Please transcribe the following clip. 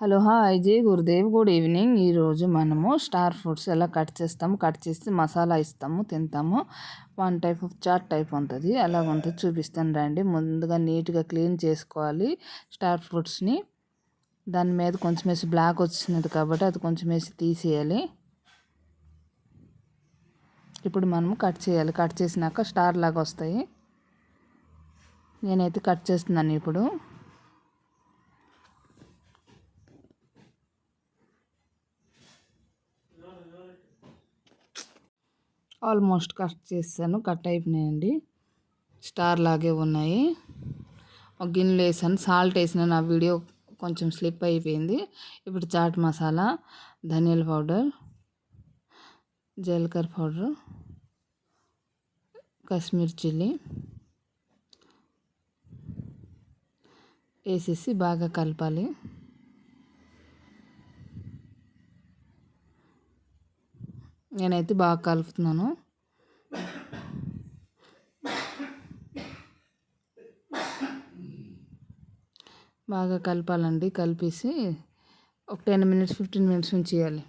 Hello hi జై Gurudev good evening. ఈరోజు మనము స్టార్ ఫ్రూట్స్ ఎలా కట్ చేస్తాము, కట్ చేసి మసాలా ఇస్తాము, తింటాము. One type of chaat type ఉంటుంది, అలాగ ఉంటుంది, చూపిస్తాను రండి. ముందుగా నీట్గా క్లీన్ చేసుకోవాలి స్టార్ ఫ్రూట్స్ని. దాని మీద కొంచెం వేసి బ్లాక్ వచ్చినది కాబట్టి అది కొంచెం వేసి తీసేయాలి. ఇప్పుడు మనము కట్ చేయాలి. కట్ చేసినాక స్టార్ లాగా వస్తాయి. నేనైతే కట్ చేస్తున్నాను ఇప్పుడు. ఆల్మోస్ట్ కట్ చేస్తాను, కట్ అయిపోయినాయండి. స్టార్ లాగే ఉన్నాయి. ఒక గిన్నెలో వేసాను, సాల్ట్ వేసిన, నా వీడియో కొంచెం స్లిప్ అయిపోయింది. ఇప్పుడు చాట్ మసాలా, ధనియాల పౌడర్, జీలకర్ర పౌడర్, కాశ్మీర్ చిల్లీ వేసేసి బాగా కలపాలి. నేనైతే బాగా కలుపుతున్నాను. బాగా కలపాలండి. కలిపేసి ఒక 10 మినిట్స్ 15 మినిట్స్ ఉంచేయాలి.